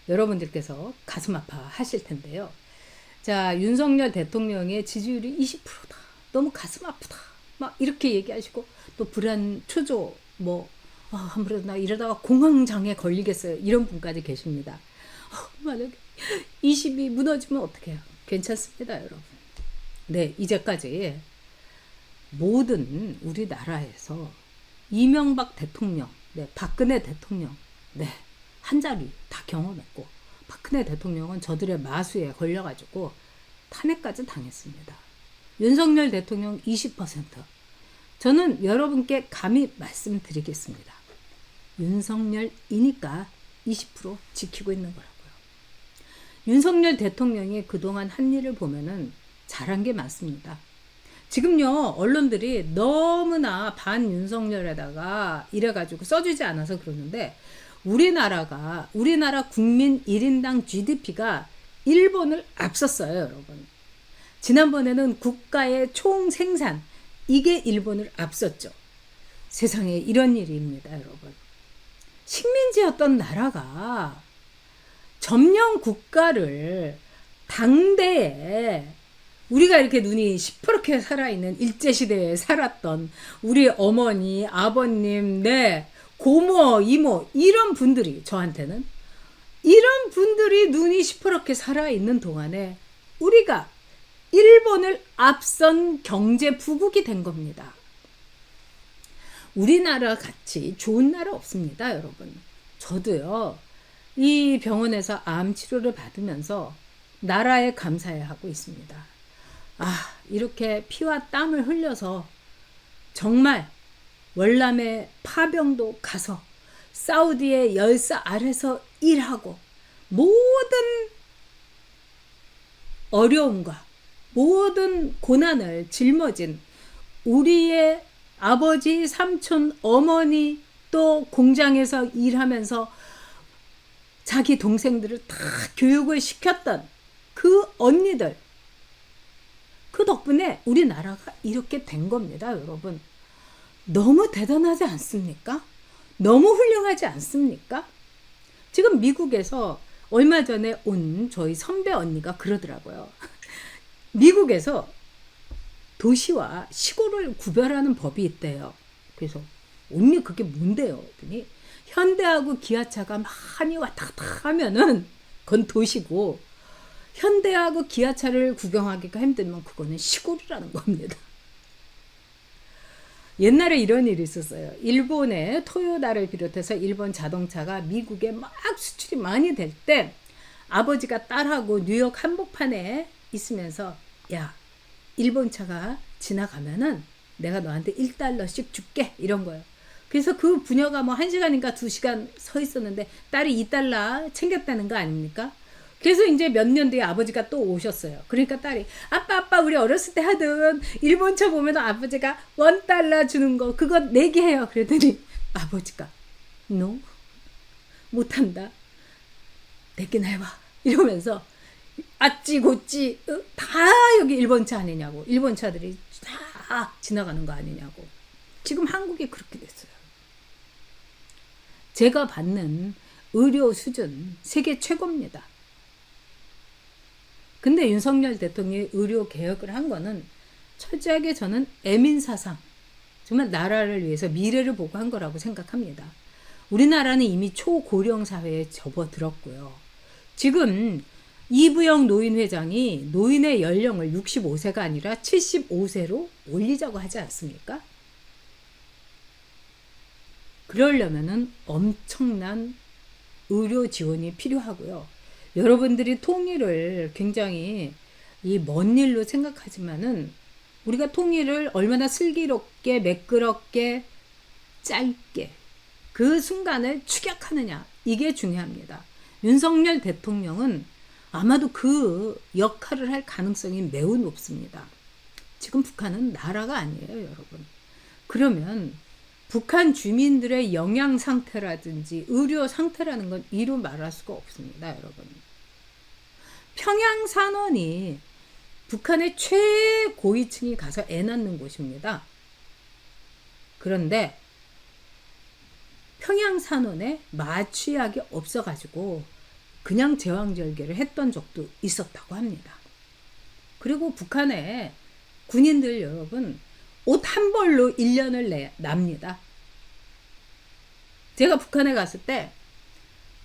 여러분들께서 가슴 아파 하실 텐데요. 자, 윤석열 대통령의 지지율이 20%다. 너무 가슴 아프다. 막 이렇게 얘기하시고 또 불안 초조 아무래도 나 이러다가 공황장애 걸리겠어요. 이런 분까지 계십니다. 만약에 20이 무너지면 어떡해요? 괜찮습니다, 여러분. 네, 이제까지 모든 우리나라에서 이명박 대통령, 네, 박근혜 대통령, 네, 한 자리 다 경험했고, 박근혜 대통령은 저들의 마수에 걸려가지고 탄핵까지 당했습니다. 윤석열 대통령 20%. 저는 여러분께 감히 말씀드리겠습니다. 윤석열이니까 20% 지키고 있는 거라고요. 윤석열 대통령이 그동안 한 일을 보면은 잘한 게 많습니다. 지금요, 언론들이 너무나 반윤석열에다가 이래가지고 써주지 않아서 그러는데, 우리나라 국민 1인당 GDP가 일본을 앞섰어요, 여러분. 지난번에는 국가의 총 생산, 이게 일본을 앞섰죠. 세상에 이런 일입니다, 여러분. 식민지였던 나라가 점령 국가를 당대에 우리가 이렇게 눈이 시퍼렇게 살아있는 일제시대에 살았던 우리 어머니, 아버님, 고모, 이모 이런 분들이 저한테는 이런 분들이 눈이 시퍼렇게 살아있는 동안에 우리가 일본을 앞선 경제 부국이 된 겁니다. 우리나라 같이 좋은 나라 없습니다, 여러분. 저도요, 이 병원에서 암 치료를 받으면서 나라에 감사해 하고 있습니다. 이렇게 피와 땀을 흘려서 정말 월남의 파병도 가서 사우디의 열사 아래서 일하고 모든 어려움과 모든 고난을 짊어진 우리의 아버지, 삼촌, 어머니 또 공장에서 일하면서 자기 동생들을 다 교육을 시켰던 그 언니들, 그 덕분에 우리나라가 이렇게 된 겁니다, 여러분. 너무 대단하지 않습니까? 너무 훌륭하지 않습니까? 지금 미국에서 얼마 전에 온 저희 선배 언니가 그러더라고요. 미국에서 도시와 시골을 구별하는 법이 있대요. 그래서 언니 그게 뭔데요? 그랬더니 현대하고 기아차가 많이 왔다 갔다 하면은 그건 도시고, 현대하고 기아차를 구경하기가 힘들면 그거는 시골이라는 겁니다. 옛날에 이런 일이 있었어요. 일본의 토요다를 비롯해서 일본 자동차가 미국에 막 수출이 많이 될 때 아버지가 딸하고 뉴욕 한복판에 있으면서, 야, 일본 차가 지나가면은 내가 너한테 1달러씩 줄게, 이런 거예요. 그래서 그 부녀가 1시간인가 2시간 서 있었는데 딸이 2달러 챙겼다는 거 아닙니까? 그래서 이제 몇 년 뒤에 아버지가 또 오셨어요. 그러니까 딸이, 아빠 우리 어렸을 때 하던 일본 차 보면 아버지가 1달러 주는 거 그거 내게 해요. 그랬더니 아버지가 no, 못한다, 내게 해봐, 이러면서 아찌 고찌 다 여기 일본 차 아니냐고, 일본 차들이 다 지나가는 거 아니냐고. 지금 한국이 그렇게 됐어요. 제가 받는 의료 수준 세계 최고입니다. 근데 윤석열 대통령이 의료 개혁을 한 거는 철저하게 저는 애민사상, 정말 나라를 위해서 미래를 보고 한 거라고 생각합니다. 우리나라는 이미 초고령 사회에 접어들었고요. 지금 이부영 노인회장이 노인의 연령을 65세가 아니라 75세로 올리자고 하지 않습니까? 그러려면은 엄청난 의료 지원이 필요하고요. 여러분들이 통일을 굉장히 이 먼 일로 생각하지만은 우리가 통일을 얼마나 슬기롭게, 매끄럽게, 짧게 그 순간을 추격하느냐, 이게 중요합니다. 윤석열 대통령은 아마도 그 역할을 할 가능성이 매우 높습니다. 지금 북한은 나라가 아니에요, 여러분. 그러면 북한 주민들의 영양 상태라든지 의료 상태라는 건 이루 말할 수가 없습니다, 여러분. 평양 산원이 북한의 최고위층이 가서 애 낳는 곳입니다. 그런데 평양 산원에 마취약이 없어가지고 그냥 제왕절개를 했던 적도 있었다고 합니다. 그리고 북한의 군인들 여러분 옷 한 벌로 1년을 납니다. 제가 북한에 갔을 때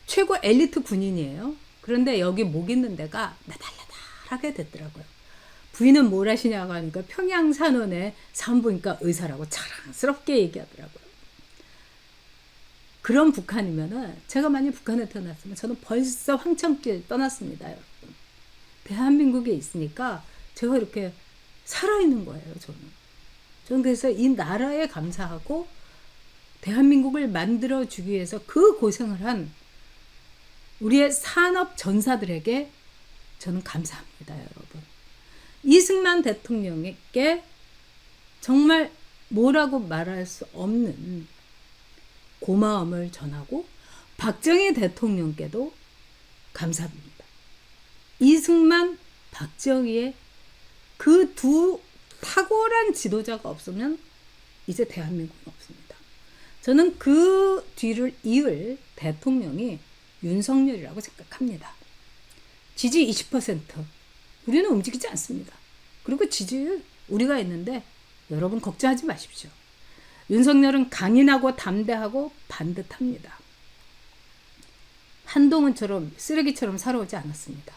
최고 엘리트 군인이에요. 그런데 여기 목 있는 데가 나달나달하게 됐더라고요. 부인은 뭘 하시냐고 하니까 평양산원의 산부인과 의사라고 자랑스럽게 얘기하더라고요. 그런 북한이면은 제가 만약 북한에 태어났으면 저는 벌써 황천길 떠났습니다. 여러분. 대한민국에 있으니까 제가 이렇게 살아있는 거예요. 저는 그래서 이 나라에 감사하고 대한민국을 만들어주기 위해서 그 고생을 한 우리의 산업 전사들에게 저는 감사합니다. 여러분. 이승만 대통령에게 정말 뭐라고 말할 수 없는 고마움을 전하고 박정희 대통령께도 감사합니다. 이승만, 박정희의 그 두 탁월한 지도자가 없으면 이제 대한민국은 없습니다. 저는 그 뒤를 이을 대통령이 윤석열이라고 생각합니다. 지지 20%. 우리는 움직이지 않습니다. 그리고 지지율 우리가 있는데 여러분 걱정하지 마십시오. 윤석열은 강인하고 담대하고 반듯합니다. 한동훈처럼 쓰레기처럼 살아오지 않았습니다.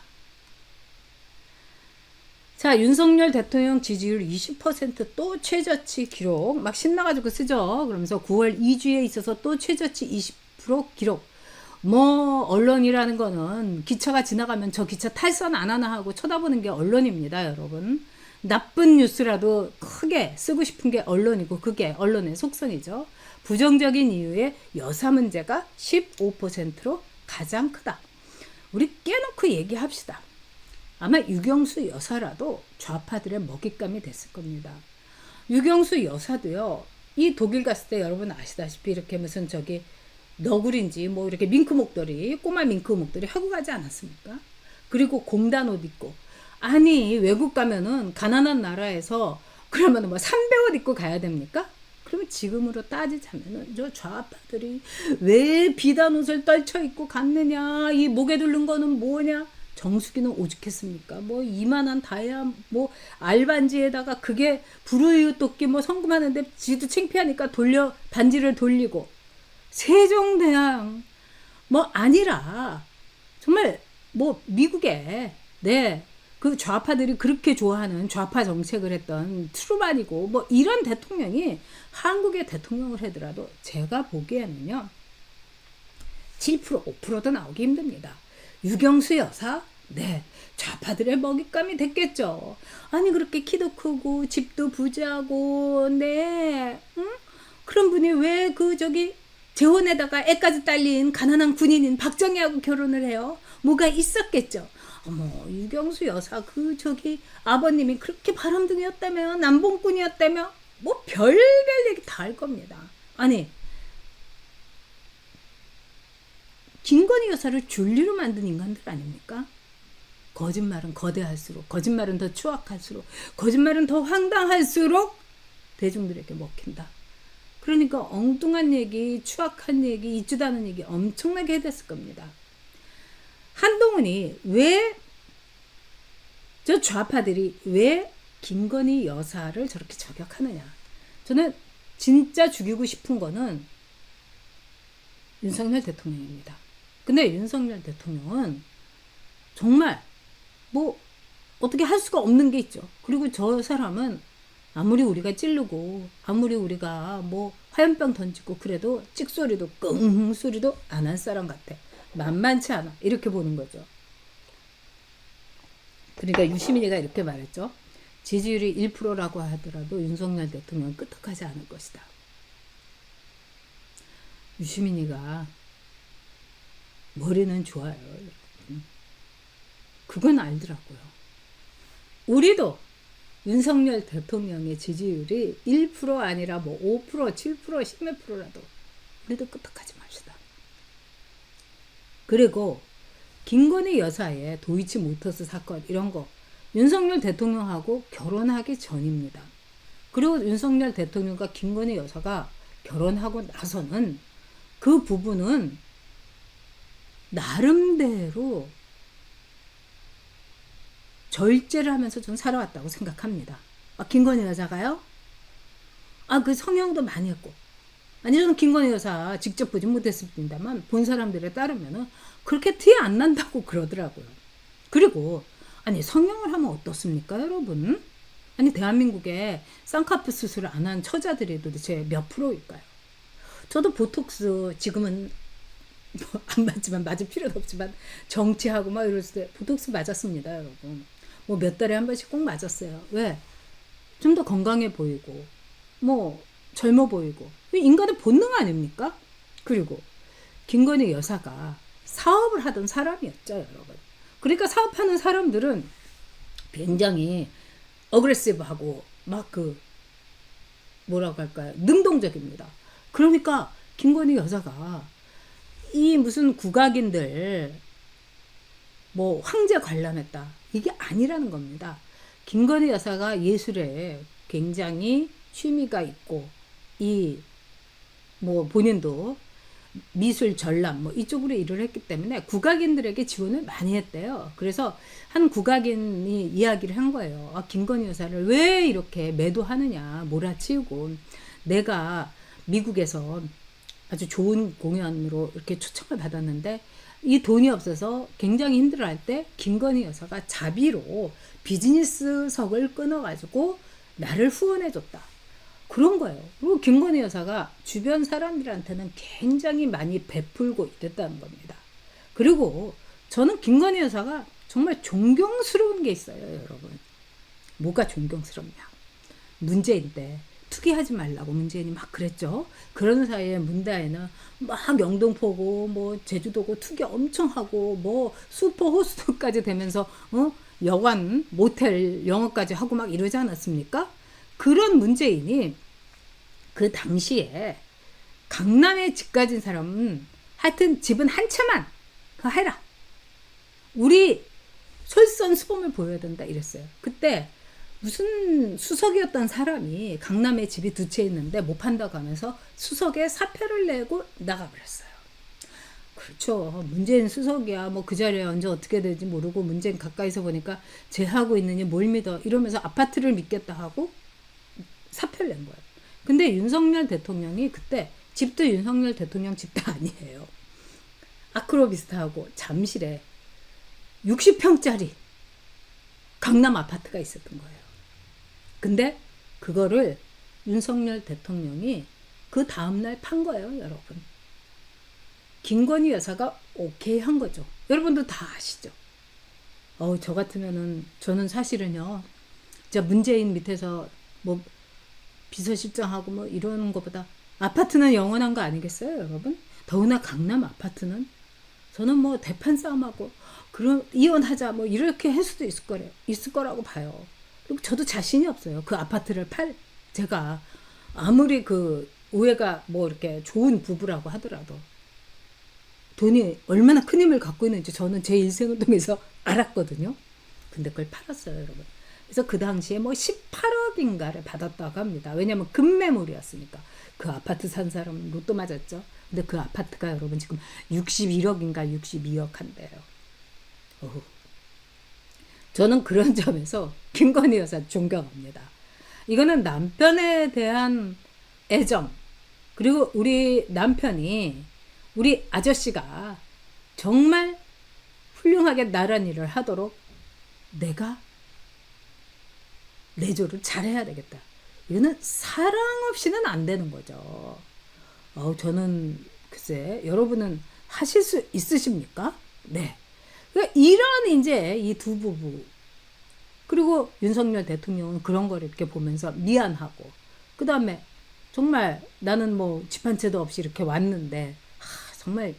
자, 윤석열 대통령 지지율 20% 최저치 기록 막 신나가지고 쓰죠. 그러면서 9월 2주에 있어서 또 최저치 20% 기록. 뭐 언론이라는 거는 기차가 지나가면 저 기차 탈선 안 하나 하고 쳐다보는 게 언론입니다. 여러분. 나쁜 뉴스라도 크게 쓰고 싶은 게 언론이고 그게 언론의 속성이죠. 부정적인 이유의 여사 문제가 15%로 가장 크다. 우리 깨놓고 얘기합시다. 아마 유경수 여사라도 좌파들의 먹잇감이 됐을 겁니다. 유경수 여사도요. 이 독일 갔을 때 여러분 아시다시피 이렇게 무슨 저기 너구리인지 뭐 이렇게 밍크 목도리 꼬마 밍크 목도리 하고 가지 않았습니까? 그리고 공단 옷 입고 아니 외국 가면은 가난한 나라에서 그러면 뭐 삼배 옷 입고 가야 됩니까? 그러면 지금으로 따지자면은 저 좌파들이 왜 비단 옷을 떨쳐 입고 갔느냐 이 목에 두른 거는 뭐냐 정수기는 오죽했습니까? 뭐 이만한 다이아 뭐 알반지에다가 그게 불우이웃 돕기 뭐 성금하는데 지도 창피하니까 돌려 반지를 돌리고 세종대왕 뭐 아니라 정말 뭐 미국에 네 그 좌파들이 그렇게 좋아하는 좌파 정책을 했던 트루만이고 뭐 이런 대통령이 한국의 대통령을 하더라도 제가 보기에는요 7% 5%도 나오기 힘듭니다. 유경수 여사 네 좌파들의 먹잇감이 됐겠죠. 아니 그렇게 키도 크고 집도 부자고 네 응? 그런 분이 왜 그 저기 재혼에다가 애까지 딸린 가난한 군인인 박정희하고 결혼을 해요? 뭐가 있었겠죠. 어머 유경수 여사 그 저기 아버님이 그렇게 바람둥이였다며 남봉꾼이었다며 뭐 별별 얘기 다 할 겁니다. 아니 김건희 여사를 줄리로 만든 인간들 아닙니까? 거짓말은 거대할수록 거짓말은 더 추악할수록 거짓말은 더 황당할수록 대중들에게 먹힌다. 그러니까 엉뚱한 얘기 추악한 얘기 있지도 않은 얘기 엄청나게 해댔을 겁니다. 한동훈이 왜 저 좌파들이 왜 김건희 여사를 저렇게 저격하느냐. 저는 진짜 죽이고 싶은 거는 윤석열 대통령입니다. 근데 윤석열 대통령은 정말 뭐 어떻게 할 수가 없는 게 있죠. 그리고 저 사람은 아무리 우리가 찌르고 아무리 우리가 뭐 화염병 던지고 그래도 찍소리도 끙 소리도 안 한 사람 같아. 만만치 않아. 이렇게 보는 거죠. 그러니까 유시민이가 이렇게 말했죠. 지지율이 1%라고 하더라도 윤석열 대통령은 끄떡하지 않을 것이다. 유시민이가 머리는 좋아요. 그건 알더라고요. 우리도 윤석열 대통령의 지지율이 1% 아니라 뭐 5%, 7%, 10%라도 우리도 끄떡하지 맙시다. 그리고 김건희 여사의 도이치모터스 사건 이런 거 윤석열 대통령하고 결혼하기 전입니다. 그리고 윤석열 대통령과 김건희 여사가 결혼하고 나서는 그 부분은 나름대로 절제를 하면서 좀 살아왔다고 생각합니다. 김건희 여사가요? 그 성형도 많이 했고. 아니, 저는 김건희 여사 직접 보진 못했습니다만, 본 사람들에 따르면은 그렇게 티 안 난다고 그러더라고요. 그리고, 아니, 성형을 하면 어떻습니까, 여러분? 아니, 대한민국에 쌍꺼풀 수술을 안 한 처자들이 도대체 몇 프로일까요? 저도 보톡스 지금은 안 맞지만, 맞을 필요도 없지만, 정치하고 막 이랬을 때 보톡스 맞았습니다, 여러분. 뭐 몇 달에 한 번씩 꼭 맞았어요. 왜? 좀 더 건강해 보이고, 뭐 젊어 보이고. 인간의 본능 아닙니까? 그리고 김건희 여사가 사업을 하던 사람이었죠, 여러분. 그러니까 사업하는 사람들은 굉장히 어그레시브하고 막 뭐라고 할까요? 능동적입니다. 그러니까 김건희 여사가 이 무슨 국악인들 뭐 황제 관람했다, 이게 아니라는 겁니다. 김건희 여사가 예술에 굉장히 취미가 있고, 뭐 본인도 미술 전람 뭐 이쪽으로 일을 했기 때문에 국악인들에게 지원을 많이 했대요. 그래서 한 국악인이 이야기를 한 거예요. 김건희 여사를 왜 이렇게 매도하느냐, 몰아치우고. 내가 미국에서 아주 좋은 공연으로 이렇게 초청을 받았는데 이 돈이 없어서 굉장히 힘들어할 때 김건희 여사가 자비로 비즈니스석을 끊어가지고 나를 후원해줬다, 그런 거예요. 그리고 김건희 여사가 주변 사람들한테는 굉장히 많이 베풀고 있었다는 겁니다. 그리고 저는 김건희 여사가 정말 존경스러운 게 있어요, 여러분. 뭐가 존경스럽냐? 문재인 때 투기하지 말라고 문재인이 막 그랬죠. 그런 사이에 문다혜는 막 영등포고 뭐 제주도고 투기 엄청 하고 뭐 슈퍼 호스트까지 되면서 여관 모텔 영업까지 하고 막 이러지 않았습니까? 그런 문재인이 그 당시에 강남에 집 가진 사람은 하여튼 집은 한 채만 해라, 우리 솔선수범을 보여야 된다, 이랬어요. 그때 무슨 수석이었던 사람이 강남에 집이 2채 있는데 못 판다고 하면서 수석에 사표를 내고 나가버렸어요. 그렇죠. 문재인 수석이야. 뭐 그 자리에 언제 어떻게 될지 모르고, 문재인 가까이서 보니까 쟤하고 있느니 뭘 믿어, 이러면서 아파트를 믿겠다 하고 사표를 낸 거예요. 근데 윤석열 대통령이 그때 집도 윤석열 대통령 집도 아니에요. 아크로비스타하고 잠실에 60평짜리 강남 아파트가 있었던 거예요. 근데 그거를 윤석열 대통령이 그 다음날 판 거예요, 여러분. 김건희 여사가 오케이 한 거죠. 여러분도 다 아시죠? 저 같으면은, 저는 사실은요, 진짜 문재인 밑에서 뭐 비서실장하고 뭐 이러는 것보다 아파트는 영원한 거 아니겠어요, 여러분? 더구나 강남 아파트는 저는 뭐 대판 싸움하고 그럼 이혼하자 뭐 이렇게 할 수도 있을 거라고 봐요. 그리고 저도 자신이 없어요. 그 아파트를 제가 아무리 그 오해가 뭐 이렇게 좋은 부부라고 하더라도 돈이 얼마나 큰 힘을 갖고 있는지 저는 제 인생을 통해서 알았거든요. 근데 그걸 팔았어요, 여러분. 그래서 그 당시에 뭐 18억인가를 받았다고 합니다. 왜냐면 급매물이었으니까. 그 아파트 산 사람은 로또 맞았죠. 근데 그 아파트가 여러분 지금 61억인가 62억 한대요. 저는 그런 점에서 김건희 여사 존경합니다. 이거는 남편에 대한 애정, 그리고 우리 남편이, 우리 아저씨가 정말 훌륭하게 나란 일을 하도록 내가 내조를 잘해야 되겠다. 이거는 사랑 없이는 안 되는 거죠. 저는 글쎄, 여러분은 하실 수 있으십니까? 네. 그러니까 이런 이제 이 두 부부, 그리고 윤석열 대통령은 그런 걸 이렇게 보면서 미안하고, 그 다음에 정말 나는 뭐 집 한 채도 없이 이렇게 왔는데 정말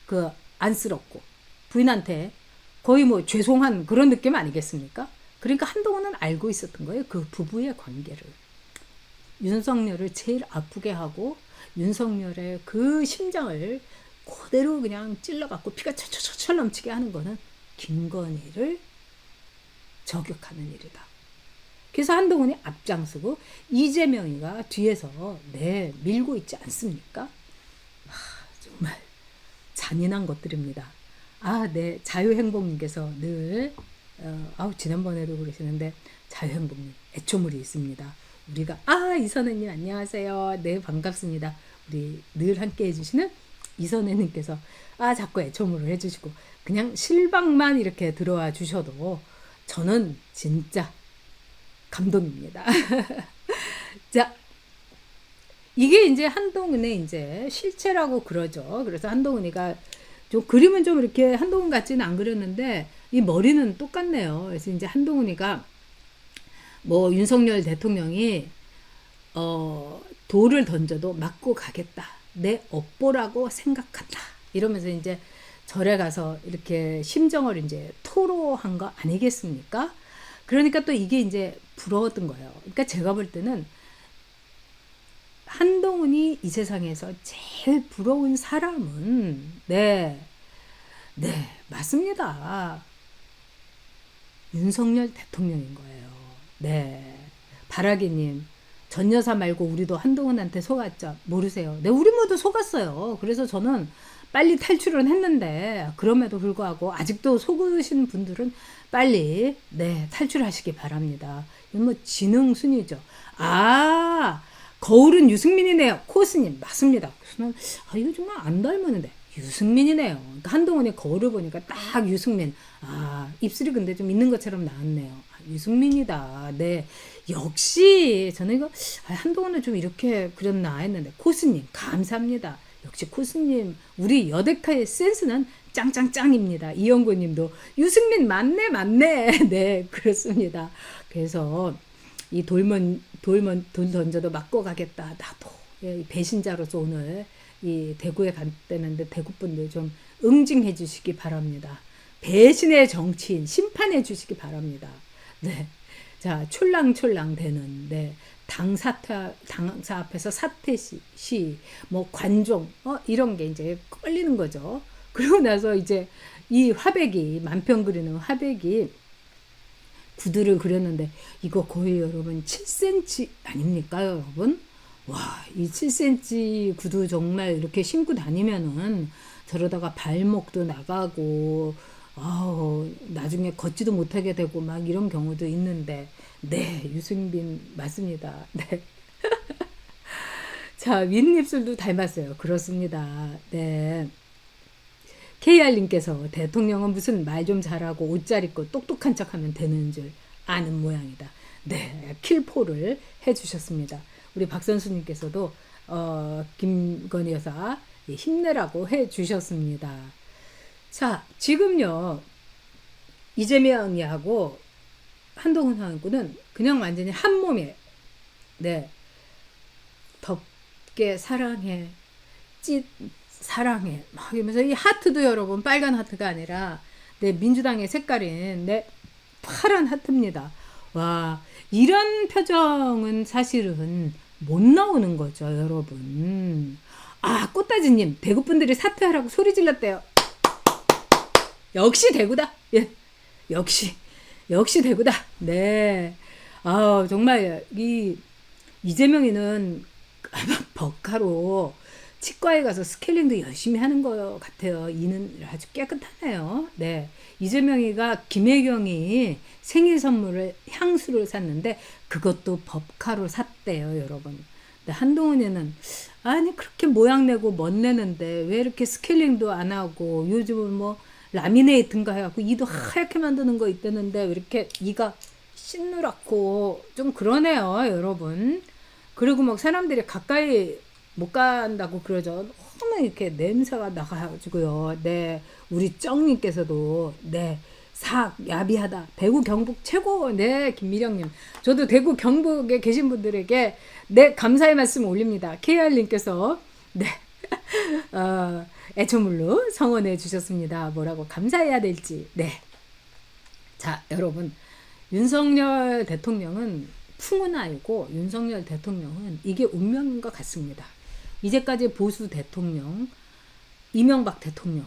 그 안쓰럽고 부인한테 거의 뭐 죄송한 그런 느낌 아니겠습니까? 그러니까 한동안은 알고 있었던 거예요, 그 부부의 관계를. 윤석열을 제일 아프게 하고 윤석열의 그 심장을 그대로 그냥 찔러갖고 피가 철철철 넘치게 하는 거는 김건희를 저격하는 일이다. 그래서 한동훈이 앞장서고 이재명이가 뒤에서 밀고 있지 않습니까? 정말 잔인한 것들입니다. 아, 네. 자유행복님께서 늘 지난번에도 그러시는데 자유행복님 애초물이 있습니다. 우리가 이선혜님 안녕하세요. 네, 반갑습니다. 우리 늘 함께 해주시는 이선혜님께서 자꾸 애초물을 해주시고 그냥 실방만 이렇게 들어와 주셔도 저는 진짜 감동입니다. 자, 이게 이제 한동훈의 이제 실체라고 그러죠. 그래서 한동훈이가 좀 그림은 좀 이렇게 한동훈 같지는 안 그렸는데 이 머리는 똑같네요. 그래서 이제 한동훈이가 뭐 윤석열 대통령이 돌을 던져도 맞고 가겠다. 내 업보라고 생각한다. 이러면서 이제 절에 가서 이렇게 심정을 이제 토로한 거 아니겠습니까? 그러니까 또 이게 이제 부러웠던 거예요. 그러니까 제가 볼 때는 한동훈이 이 세상에서 제일 부러운 사람은 네, 맞습니다. 윤석열 대통령인 거예요. 네, 바라기님 전 여사 말고 우리도 한동훈한테 속았죠. 모르세요. 네, 우리 모두 속았어요. 그래서 저는 빨리 탈출은 했는데 그럼에도 불구하고 아직도 속으신 분들은 빨리 탈출하시기 바랍니다. 이건 뭐 지능순이죠. 거울은 유승민이네요. 코스님 맞습니다. 저는 이거 정말 안 닮았는데 유승민이네요. 그러니까 한동훈의 거울을 보니까 딱 유승민. 입술이 근데 좀 있는 것처럼 나왔네요. 유승민이다. 네, 역시 저는 이거 한동훈은 좀 이렇게 그렸나 했는데 코스님 감사합니다. 역시 코스님 우리 여대카의 센스는 짱짱짱입니다. 이영구님도 유승민 맞네. 네, 그렇습니다. 그래서 이 돌 던져도 맞고 가겠다. 나도 배신자로서 오늘 이 대구에 갔다는데 대구 분들 좀 응징해 주시기 바랍니다. 배신의 정치인 심판해 주시기 바랍니다. 네, 자 촐랑촐랑 되는 당사 앞에서 사퇴시 뭐 관종 이런 게 이제 걸리는 거죠. 그러고 나서 이제 이 화백이 만평 그리는 화백이 구두를 그렸는데 이거 거의 여러분 7cm 아닙니까 여러분? 와, 이 7cm 구두 정말 이렇게 신고 다니면은 저러다가 발목도 나가고 나중에 걷지도 못하게 되고 막 이런 경우도 있는데 유승민 맞습니다. 네. 자, 윗입술도 닮았어요. 그렇습니다. 네. KR님께서 대통령은 무슨 말 좀 잘하고 옷 잘 입고 똑똑한 척하면 되는 줄 아는 모양이다. 네, 킬포를 해주셨습니다. 우리 박선수님께서도 김건희 여사 힘내라고 해주셨습니다. 자, 지금요 이재명이하고 한동훈하고는 그냥 완전히 한 몸에 덥게 사랑해 사랑해 막 이러면서 이 하트도 여러분 빨간 하트가 아니라 민주당의 색깔인 파란 하트입니다. 와, 이런 표정은 사실은 못 나오는 거죠 여러분. 꽃다지님 대구 분들이 사퇴하라고 소리 질렀대요. 역시 대구다. 예, 역시 대구다. 네. 정말 이재명이는 아마 버카로 치과에 가서 스케일링도 열심히 하는 것 같아요. 이는 아주 깨끗하네요. 네. 이재명이가 김혜경이 생일 선물을 향수를 샀는데 그것도 법카로 샀대요, 여러분. 근데 한동훈이는 그렇게 모양 내고 멋 내는데 왜 이렇게 스케일링도 안 하고 요즘은 뭐 라미네이트인가 해갖고 이도 하얗게 만드는 거 있다는데 왜 이렇게 이가 시누랗고 좀 그러네요, 여러분. 그리고 막 사람들이 가까이 못 간다고 그러죠. 너무 이렇게 냄새가 나가지고요. 네, 우리 쩡님께서도 삭 야비하다. 대구 경북 최고. 네, 김미령님. 저도 대구 경북에 계신 분들에게 감사의 말씀 올립니다. KR님께서 애초물로 성원해 주셨습니다. 뭐라고 감사해야 될지. 자, 여러분 윤석열 대통령은 풍운아이고 윤석열 대통령은 이게 운명인 것 같습니다. 이제까지 보수 대통령, 이명박 대통령,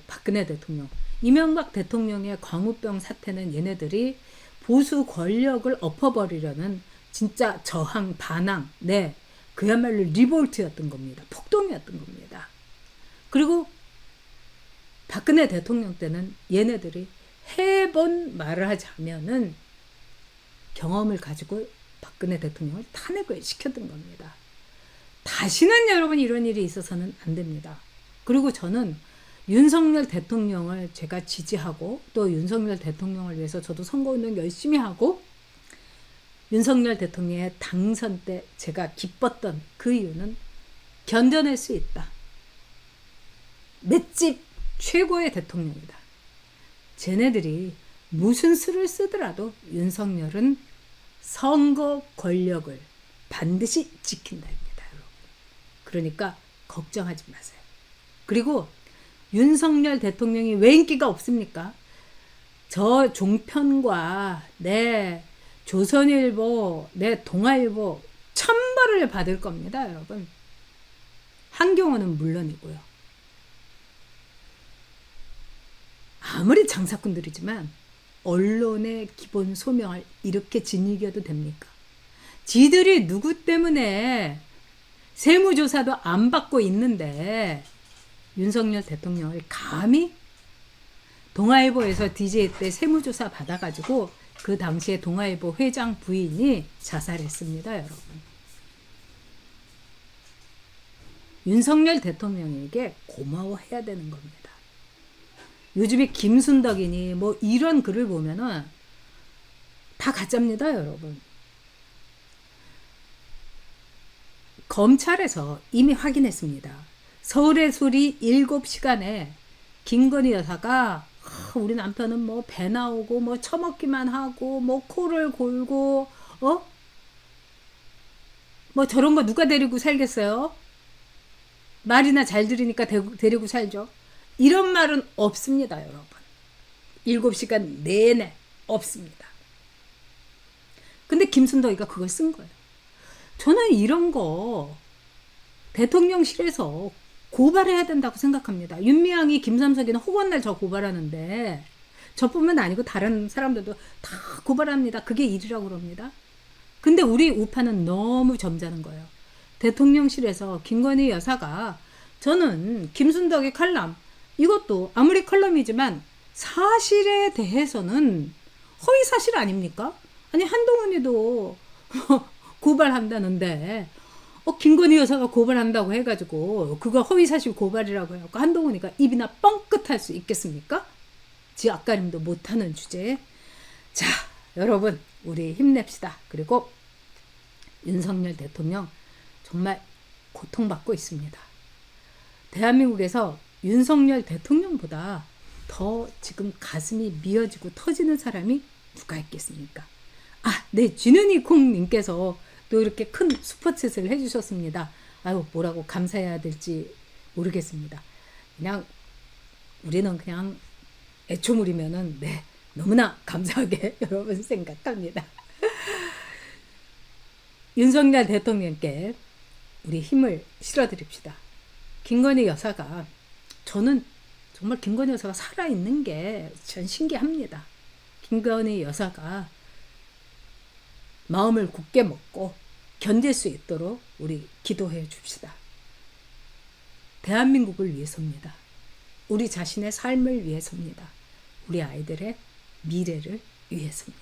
박근혜 대통령, 이명박 대통령의 광우병 사태는 얘네들이 보수 권력을 엎어버리려는 진짜 저항, 반항, 그야말로 리볼트였던 겁니다. 폭동이었던 겁니다. 그리고 박근혜 대통령 때는 얘네들이 해본 말을 하자면은 경험을 가지고 박근혜 대통령을 탄핵을 시켰던 겁니다. 다시는 여러분 이런 일이 있어서는 안 됩니다. 그리고 저는 윤석열 대통령을 제가 지지하고 또 윤석열 대통령을 위해서 저도 선거운동 열심히 하고 윤석열 대통령의 당선 때 제가 기뻤던 그 이유는 견뎌낼 수 있다. 맷집 최고의 대통령이다. 쟤네들이 무슨 수를 쓰더라도 윤석열은 선거 권력을 반드시 지킨다입니다, 여러분. 그러니까 걱정하지 마세요. 그리고 윤석열 대통령이 왜 인기가 없습니까? 저 종편과 내 조선일보, 내 동아일보 천벌을 받을 겁니다, 여러분. 한경호는 물론이고요. 아무리 장사꾼들이지만 언론의 기본 소명을 이렇게 지니겨도 됩니까? 지들이 누구 때문에 세무조사도 안 받고 있는데 윤석열 대통령을 감히 동아일보에서 DJ 때 세무조사 받아가지고 그 당시에 동아일보 회장 부인이 자살했습니다, 여러분. 윤석열 대통령에게 고마워해야 되는 겁니다. 요즘에 김순덕이니 뭐 이런 글을 보면은 다 가짜입니다, 여러분. 검찰에서 이미 확인했습니다. 서울의 소리 7시간에 김건희 여사가 우리 남편은 뭐 배 나오고 뭐 처먹기만 하고 뭐 코를 골고 뭐 저런 거 누가 데리고 살겠어요? 말이나 잘 들으니까 데리고 살죠. 이런 말은 없습니다, 여러분. 7시간 내내 없습니다. 근데 김순덕이가 그걸 쓴 거예요. 저는 이런 거 대통령실에서 고발해야 된다고 생각합니다. 윤미향이 김삼석이는 호건날 저 고발하는데 저뿐만 아니고 다른 사람들도 다 고발합니다. 그게 일이라고 그럽니다. 근데 우리 우파는 너무 점잖은 거예요. 대통령실에서 김건희 여사가 저는 김순덕의 칼럼 이것도 아무리 칼럼이지만 사실에 대해서는 허위사실 아닙니까? 아니 한동훈이도 고발한다는데 김건희 여사가 고발한다고 해가지고 그거 허위사실 고발이라고 해갖고 한동훈이가 입이나 뻥끗할 수 있겠습니까? 지 앞가림도 못하는 주제에 자 여러분 우리 힘냅시다. 그리고 윤석열 대통령 정말 고통받고 있습니다. 대한민국에서 윤석열 대통령보다 더 지금 가슴이 미어지고 터지는 사람이 누가 있겠습니까? 네, 쥐는이 콩님께서 또 이렇게 큰 슈퍼챗을 해주셨습니다. 아유, 뭐라고 감사해야 될지 모르겠습니다. 그냥 우리는 그냥 애초물이면은 네, 너무나 감사하게 여러분 생각합니다. 윤석열 대통령께 우리 힘을 실어드립시다. 김건희 여사가 저는 정말 김건희 여사가 살아있는 게 전 신기합니다. 김건희 여사가 마음을 굳게 먹고 견딜 수 있도록 우리 기도해 줍시다. 대한민국을 위해서입니다. 우리 자신의 삶을 위해서입니다. 우리 아이들의 미래를 위해서입니다.